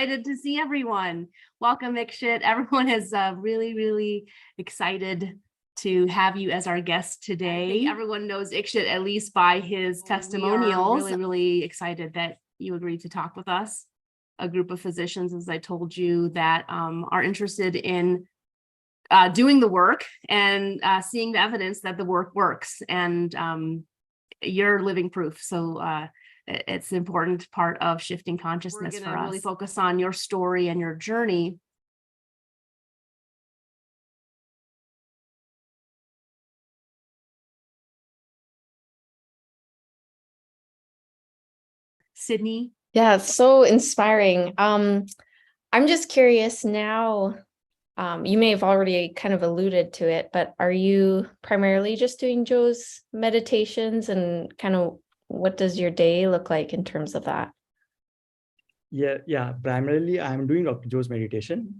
excited to see everyone. Welcome, Ikshit. Everyone is really excited to have you as our guest today. I think everyone knows Ikshit at least by his testimonials. Really excited that you agreed to talk with us. A group of physicians, as I told you, that are interested in doing the work and seeing the evidence that the work works. And you're living proof. So it's an important part of shifting consciousness for us. Really focus on your story and your journey. Sydney? Yeah, it's so inspiring. I'm just curious now, you may have already kind of alluded to it, but are you primarily just doing Joe's meditations, and kind of what does your day look like in terms of that? Yeah. Primarily, I'm doing Dr. Joe's meditation.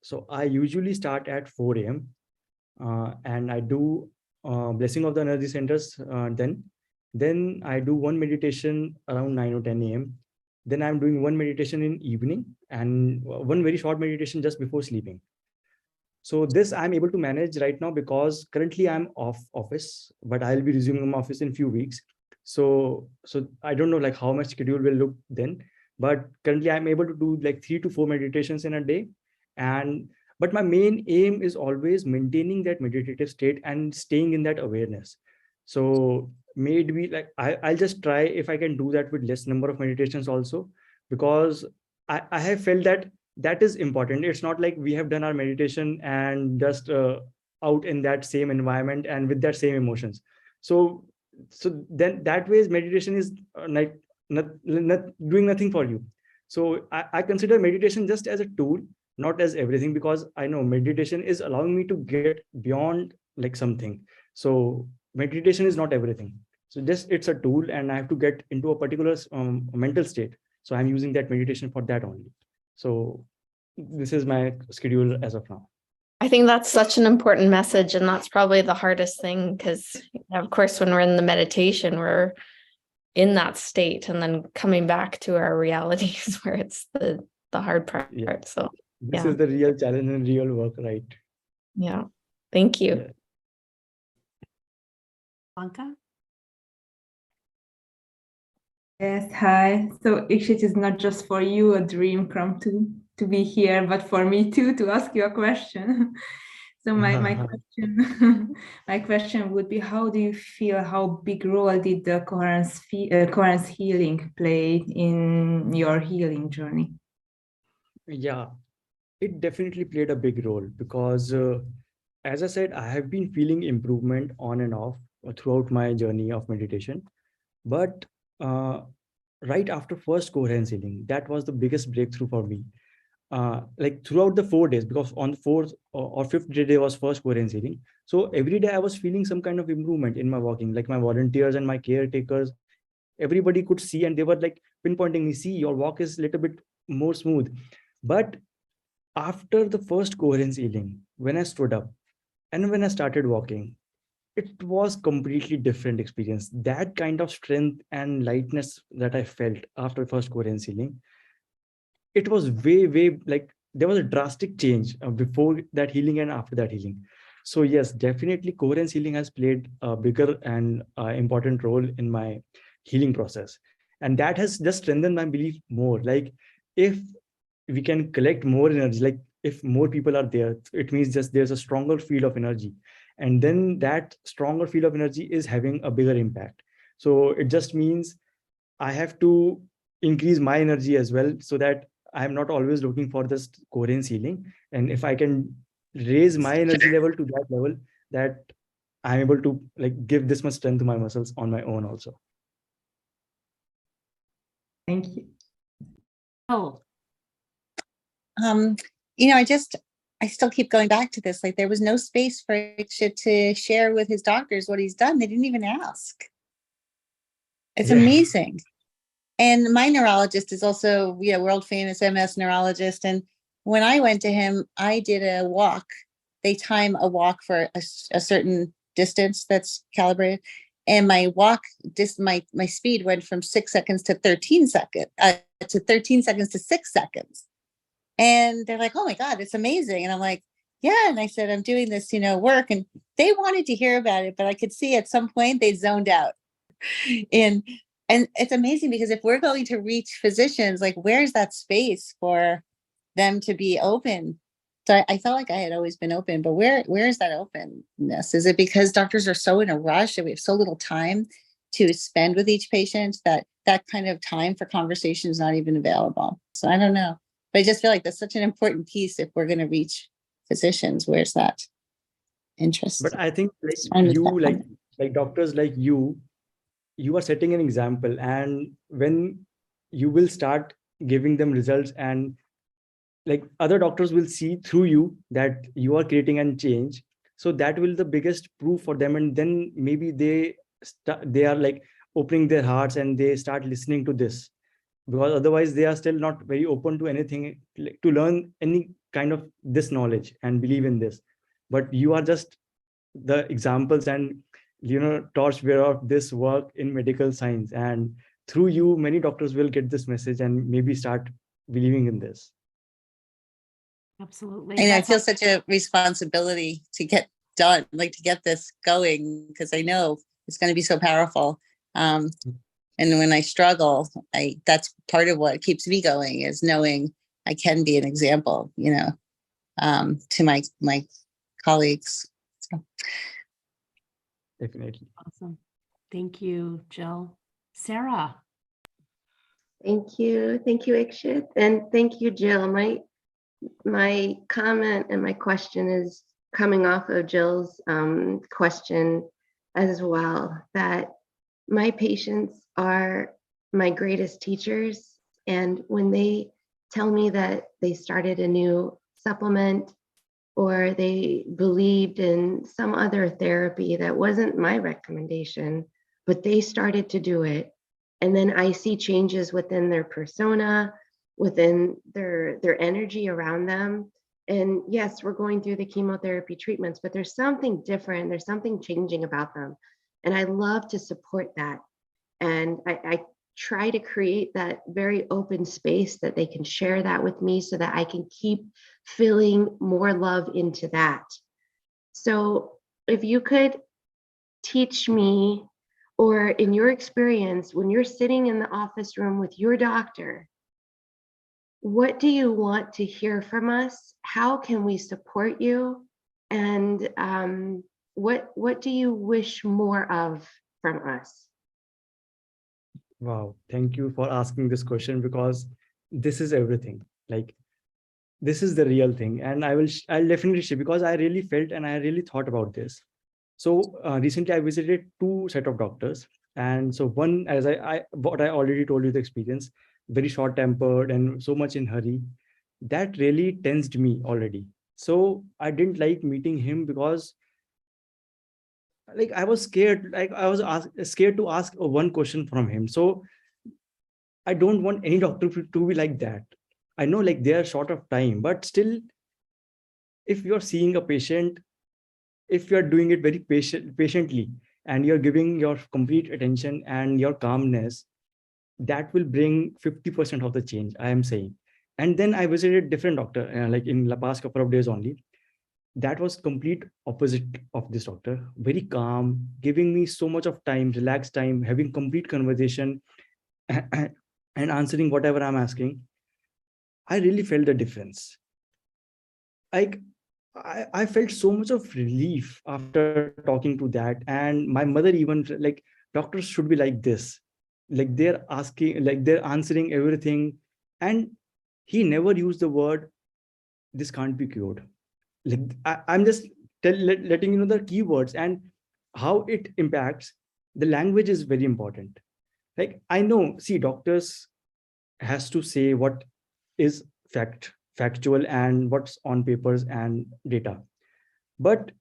So I usually start at 4 a.m. And I do blessing of the energy centers. Then I do one meditation around 9 or 10 a.m. Then I'm doing one meditation in evening and one very short meditation just before sleeping. So this I'm able to manage right now because currently I'm off office, but I'll be resuming my office in a few weeks. So I don't know like how my schedule will look then, but currently I'm able to do like 3 to 4 meditations in a day. But my main aim is always maintaining that meditative state and staying in that awareness. So maybe like I'll just try if I can do that with less number of meditations also, because I have felt that is important. It's not like we have done our meditation and just out in that same environment and with that same emotions. So then that way meditation is like not doing nothing for you. So I consider meditation just as a tool, not as everything, because I know meditation is allowing me to get beyond like something. So meditation is not everything. So just it's a tool and I have to get into a particular mental state. So I'm using that meditation for that only. So this is my schedule as of now. I think that's such an important message, and that's probably the hardest thing because, of course, when we're in the meditation, we're in that state, and then coming back to our realities where it's the hard part. Yeah. So this is the real challenge and real work, right? Yeah. Thank you. Yeah. Blanca? Yes, hi. So Ikshit, is not just for you a dream come to be here, but for me too, to ask you a question. So my question my question would be, how do you feel, how big role did the coherence healing play in your healing journey? Yeah, it definitely played a big role because as I said, I have been feeling improvement on and off throughout my journey of meditation. But right after first coherence healing, that was the biggest breakthrough for me. Like throughout the 4 days, because on the 4th or 5th day was first coherence healing. So every day I was feeling some kind of improvement in my walking, like my volunteers and my caretakers, everybody could see and they were like pinpointing me, see, your walk is a little bit more smooth. But after the first coherence healing, when I stood up and when I started walking, it was completely different experience. That kind of strength and lightness that I felt after first coherence healing, it was way like there was a drastic change before that healing and after that healing. So yes, definitely coherence healing has played a bigger and important role in my healing process. And that has just strengthened my belief more. Like if we can collect more energy, like if more people are there, it means just there's a stronger field of energy. And then that stronger field of energy is having a bigger impact. So it just means I have to increase my energy as well, so that I'm not always looking for this coherence healing. And if I can raise my energy level to that level, that I'm able to like give this much strength to my muscles on my own also. Thank you. Oh, I still keep going back to this. Like there was no space for Ikshit to share with his doctors what he's done. They didn't even ask. It's amazing. And my neurologist is also, world famous MS neurologist. And when I went to him, I did a walk. They time a walk for a certain distance that's calibrated. And my walk, my speed went from 6 seconds to 13 seconds, to 13 seconds to 6 seconds. And they're like, oh my God, it's amazing. And I'm like, yeah. And I said, I'm doing this, work. And they wanted to hear about it, but I could see at some point they zoned out. And it's amazing because if we're going to reach physicians, like where's that space for them to be open? So I felt like I had always been open, but where is that openness? Is it because doctors are so in a rush and we have so little time to spend with each patient that kind of time for conversation is not even available? So I don't know, but I just feel like that's such an important piece if we're going to reach physicians. Where's that interest? But I think like Fine with you, that. like doctors like you are setting an example, and when you will start giving them results, and like other doctors will see through you that you are creating a change, so that will the biggest proof for them, and then maybe they are like opening their hearts and they start listening to this, because otherwise they are still not very open to anything, like, to learn any kind of this knowledge and believe in this. But you are just the examples and torchbearer of this work in medical science, and through you many doctors will get this message and maybe start believing in this. Absolutely. And I That's feel such a responsibility to get done, like to get this going, because I know it's going to be so powerful. And when I struggle, that's part of what keeps me going, is knowing I can be an example, to my colleagues. So. Definitely. awesome. Thank you, Jill. Sarah. Thank you, Ikshit, and thank you, Jill. My comment and my question is coming off of Jill's question as well, that my patients are my greatest teachers. And when they tell me that they started a new supplement or they believed in some other therapy that wasn't my recommendation, but they started to do it, and then I see changes within their persona, within their energy around them. And yes, we're going through the chemotherapy treatments, but there's something different. There's something changing about them. And I love to support that. And I try to create that very open space that they can share that with me so that I can keep filling more love into that. So if you could teach me, or in your experience, when you're sitting in the office room with your doctor, what do you want to hear from us? How can we support you? And what do you wish more of from us? Wow, thank you for asking this question, because this is everything. Like, this is the real thing, and I'll definitely share, because I really felt and I really thought about this. So recently I visited 2 set of doctors, and so one, as what I already told you, the experience, very short tempered and so much in hurry, that really tensed me already. So I didn't like meeting him, because like I was scared, like I was scared to ask one question from him. So I don't want any doctor to be like that. I know like they are short of time, but still, if you're seeing a patient, if you're doing it very patiently, and you're giving your complete attention and your calmness, that will bring 50% of the change, I am saying. And then I visited different doctor, like in the past couple of days only. That was complete opposite of this doctor. Very calm, giving me so much of time, relaxed time, having complete conversation, and answering whatever I'm asking. I really felt the difference. Like, I felt so much of relief after talking to that. And my mother even, like, doctors should be like this. Like, they're asking, like they're answering everything. And he never used the word, this can't be cured. Like, I'm just letting you know the keywords and how it impacts. The language is very important. Like, I know, see, doctors has to say what is factual and what's on papers and data, but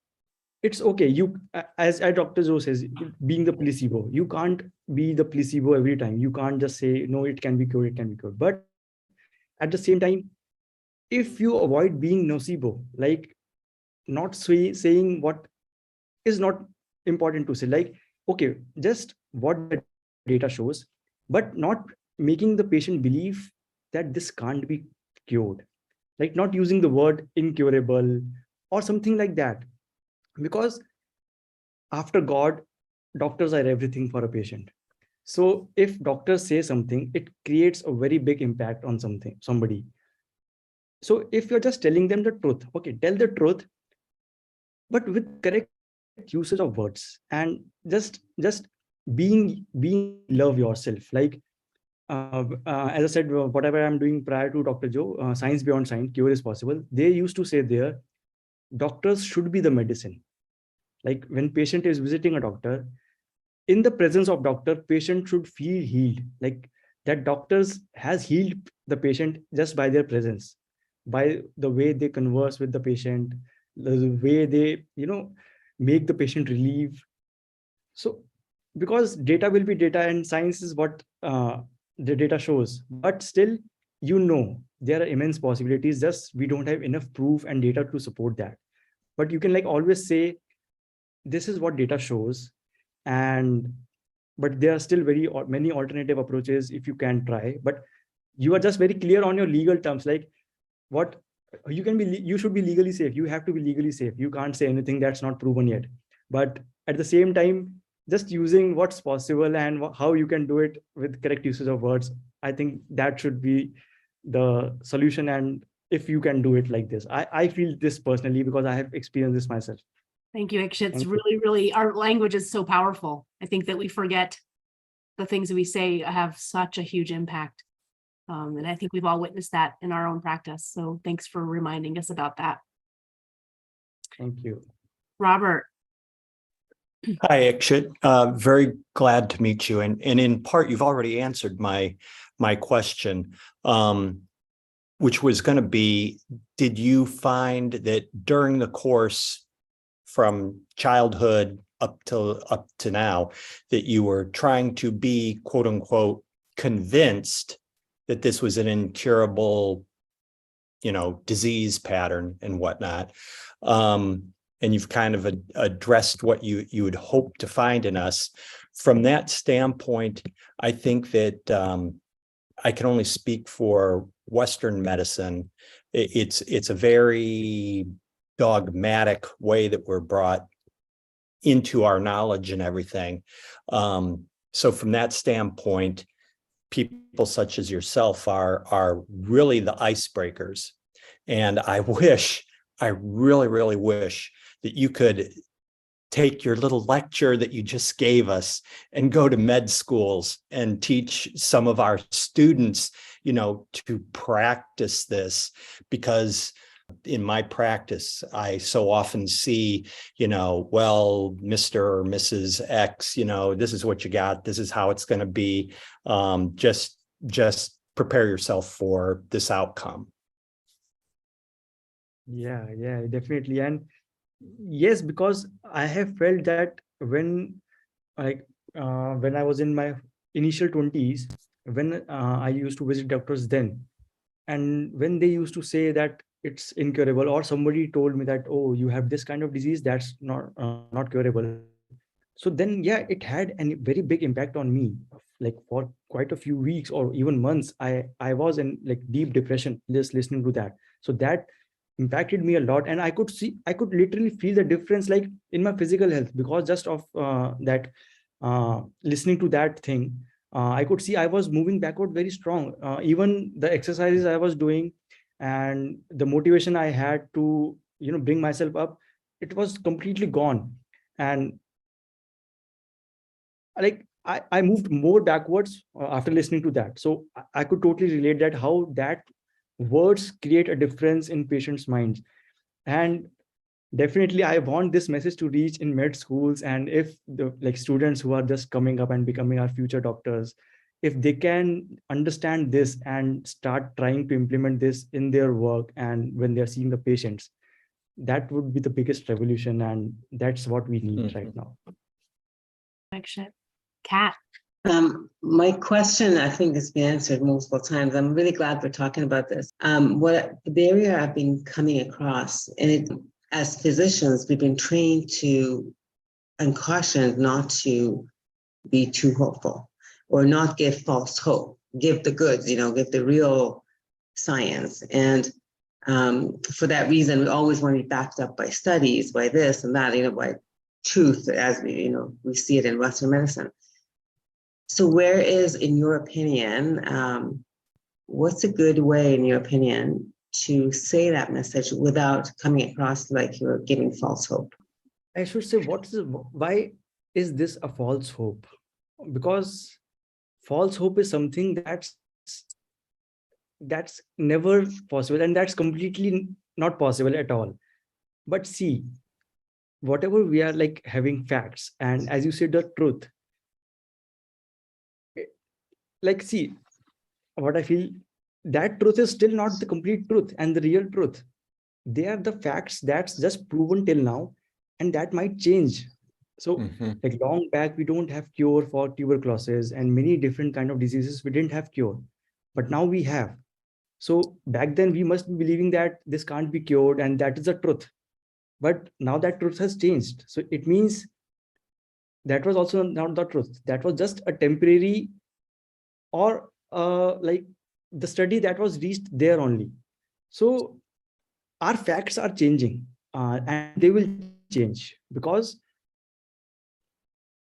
it's okay. You, as Dr. Zoe says, being the placebo, you can't be the placebo every time. You can't just say no, it can be cured, it can be cured. But at the same time, if you avoid being nocebo, like not saying what is not important to say, like, okay, just what the data shows, but not making the patient believe that this can't be cured. like not using the word incurable or something like that. Because after God, doctors are everything for a patient. So if doctors say something, it creates a very big impact on somebody. So if you're just telling them the truth, okay, tell the truth, but with correct usage of words, and just being love yourself. Like as I said, whatever I'm doing prior to Dr. Joe, science beyond science, cure is possible. They used to say there, doctors should be the medicine. Like when patient is visiting a doctor, in the presence of doctor, patient should feel healed. Like that doctors has healed the patient just by their presence, by the way they converse with the patient, the way they, make the patient relieve. So because data will be data, and science is what the data shows, but still, there are immense possibilities, just we don't have enough proof and data to support that. But you can like always say, this is what data shows, but there are still many alternative approaches if you can try, but you are just very clear on your legal terms, like what you should be legally safe. You have to be legally safe. You can't say anything that's not proven yet. But at the same time, just using what's possible and how you can do it with correct usage of words, I think that should be the solution. And if you can do it like this, I feel this personally because I have experienced this myself. Thank you, Ikshit. It's Thank you. really, our language is so powerful. I think that we forget the things that we say have such a huge impact. And I think we've all witnessed that in our own practice. So thanks for reminding us about that. Thank you. Robert. Hi, Ikshit. Very glad to meet you. And in part, you've already answered my question, which was going to be, did you find that during the course from childhood up to now, that you were trying to be, quote unquote, convinced that this was an incurable, disease pattern and whatnot? And you've kind of addressed what you would hope to find in us. From that standpoint, I think that I can only speak for Western medicine. It's a very dogmatic way that we're brought into our knowledge and everything. So from that standpoint, people such as yourself are really the icebreakers. And I really wish that you could take your little lecture that you just gave us and go to med schools and teach some of our students, to practice this. Because in my practice, I so often see, well, Mr. or Mrs. X, this is what you got. This is how it's going to be. Just prepare yourself for this outcome. Yeah, definitely. And yes, because I have felt that when I was in my initial 20s, when I used to visit doctors then, and when they used to say that it's incurable, or somebody told me that, oh, you have this kind of disease that's not curable. So then, yeah, it had a very big impact on me. Like for quite a few weeks or even months, I was in like deep depression just listening to that. So that impacted me a lot, and I could literally feel the difference, like in my physical health, because just of that listening to that thing, I could see I was moving backward very strong. Even the exercises I was doing and the motivation I had to bring myself up, it was completely gone. And like I moved more backwards after listening to that. So I could totally relate that how that words create a difference in patients' minds. And definitely I want this message to reach in med schools, and if the students who are just coming up and becoming our future doctors, if they can understand this and start trying to implement this in their work and when they're seeing the patients, that would be the biggest revolution, and that's what we need right now. Kat. My question, I think, has been answered multiple times. I'm really glad we're talking about this. What the barrier I've been coming across, and as physicians, we've been trained to and cautioned not to be too hopeful or not give false hope, give the goods, give the real science. And For that reason, we always want to be backed up by studies, by this and that, by truth, as we see it in Western medicine. So where is, in your opinion, what's a good way, in your opinion, to say that message without coming across like you're giving false hope? I should say, why is this a false hope? Because false hope is something that's never possible, and that's completely not possible at all. But see, whatever we are like having facts, and as you said, the truth, like, see, what I feel, that truth is still not the complete truth and the real truth. They are the facts that's just proven till now, and that might change. So like long back, we don't have cure for tuberculosis and many different kind of diseases. We didn't have cure, but now we have. So back then we must be believing that this can't be cured, and that is the truth. But now that truth has changed. So it means that was also not the truth. That was just a temporary, or like the study that was reached there only. So our facts are changing, and they will change, because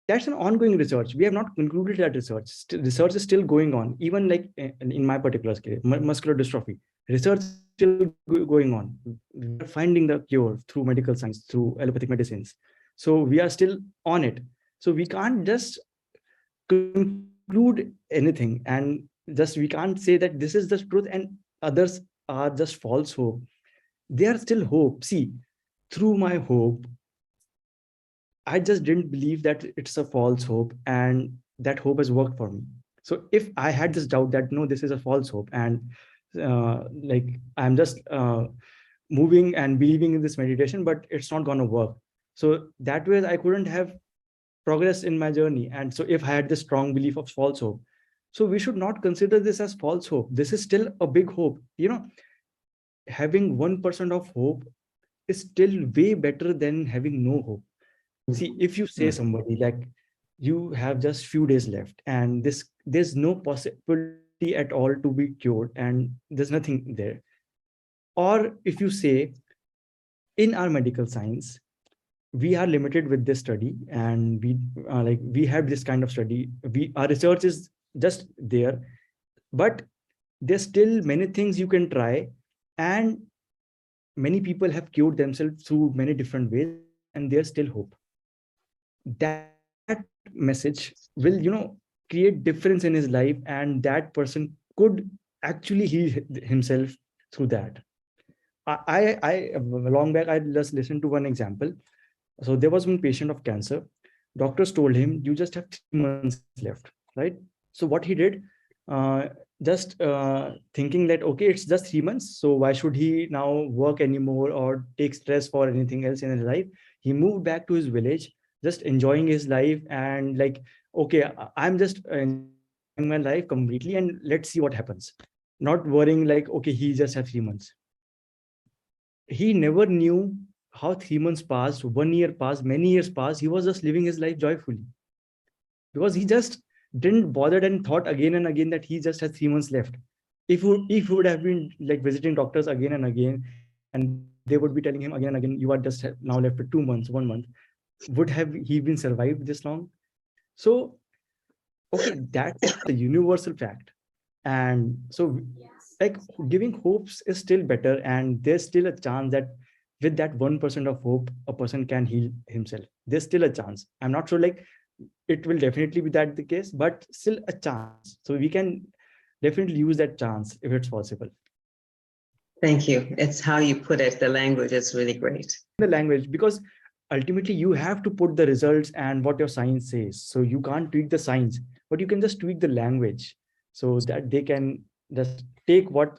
that's an ongoing research. We have not concluded that research. Research is still going on. Even like in my particular case, muscular dystrophy, research is still going on. We're finding the cure through medical science, through allopathic medicines. So we are still on it. So we can't just conclude anything, and just we can't say that this is the truth and others are just false hope. They are still hope. See, through my hope, I just didn't believe that it's a false hope, and that hope has worked for me. So if I had this doubt that no, this is a false hope, and like I'm just moving and believing in this meditation, but it's not going to work. So that way I couldn't have progress in my journey. And so if I had this strong belief of false hope, so we should not consider this as false hope. This is still a big hope. Having 1% of hope is still way better than having no hope. See, if you say somebody like you have just few days left and there's no possibility at all to be cured and there's nothing there. Or if you say in our medical science, we are limited with this study, and we have this kind of study. Our research is just there, but there's still many things you can try, and many people have cured themselves through many different ways, and there's still hope. That message will, create difference in his life, and that person could actually heal himself through that. I long back, I just listened to one example. So there was one patient of cancer. Doctors told him, you just have 3 months left, right? So what he did, just thinking that, okay, it's just 3 months. So why should he now work anymore or take stress for anything else in his life? He moved back to his village, just enjoying his life, and like, okay, I'm just enjoying my life completely, and let's see what happens. Not worrying like, okay, he just had 3 months. He never knew how 3 months passed, 1 year passed, many years passed. He was just living his life joyfully, because he just didn't bother and thought again and again that he just has 3 months left. If he would have been like visiting doctors again and again, and they would be telling him again and again, you are just now left with 2 months, 1 month, would have he been survived this long? So, okay, that's the universal fact. And so like giving hopes is still better, and there's still a chance that with that 1% of hope, a person can heal himself. There's still a chance. I'm not sure like it will definitely be that the case, but still a chance. So we can definitely use that chance if it's possible. Thank you. It's how you put it. The language is really great. The language, because ultimately you have to put the results and what your science says. So you can't tweak the science, but you can just tweak the language so that they can just take what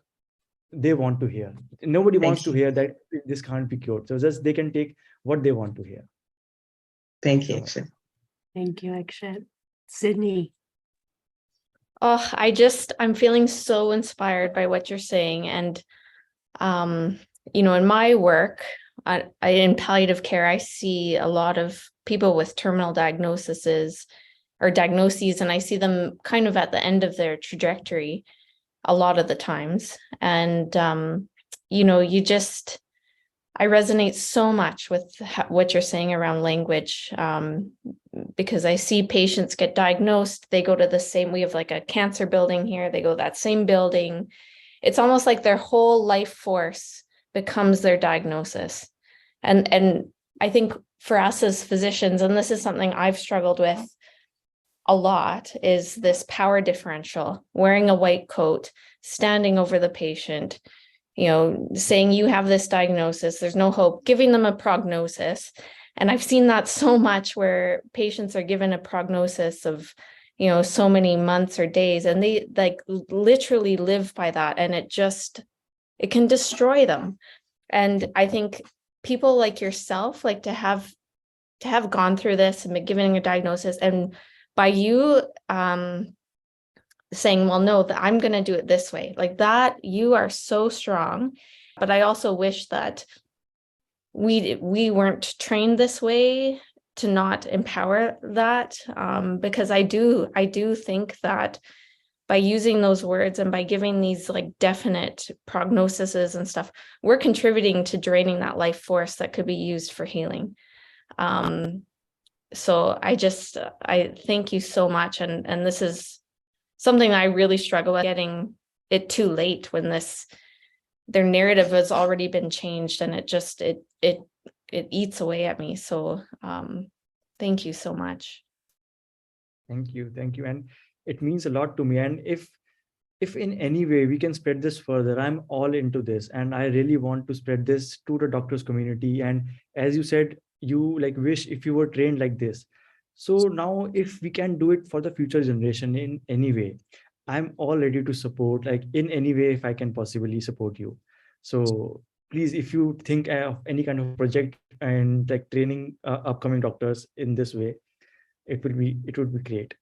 they want to hear. Nobody wants to hear that this can't be cured. So just they can take what they want to hear. Thank you, Ikshit. Thank you, Ikshit. Sydney. Oh, I'm feeling so inspired by what you're saying. And, in my work, in palliative care, I see a lot of people with terminal diagnoses, and I see them kind of at the end of their trajectory a lot of the times. And, I resonate so much with what you're saying around language, because I see patients get diagnosed, they go to we have like a cancer building here, they go to that same building. It's almost like their whole life force becomes their diagnosis. And I think for us as physicians, and this is something I've struggled with a lot, is this power differential, wearing a white coat, standing over the patient, saying you have this diagnosis, there's no hope, giving them a prognosis. And I've seen that so much where patients are given a prognosis of, so many months or days, and they like literally live by that. And it can destroy them. And I think people like yourself, like to have gone through this and been given a diagnosis, and by you, saying, well, no, that I'm going to do it this way, like that, you are so strong. But I also wish that we weren't trained this way to not empower that, because I do think that by using those words and by giving these like definite prognoses and stuff, we're contributing to draining that life force that could be used for healing. So I thank you so much. And this is something I really struggle with, getting it too late when their narrative has already been changed, and it eats away at me. So thank you so much. Thank you. And it means a lot to me. And if in any way we can spread this further, I'm all into this, and I really want to spread this to the doctors community. And as you said, you like wish if you were trained like this. So now if we can do it for the future generation in any way, I'm all ready to support, like in any way, if I can possibly support you. So please, if you think of any kind of project and like training upcoming doctors in this way, it would be great.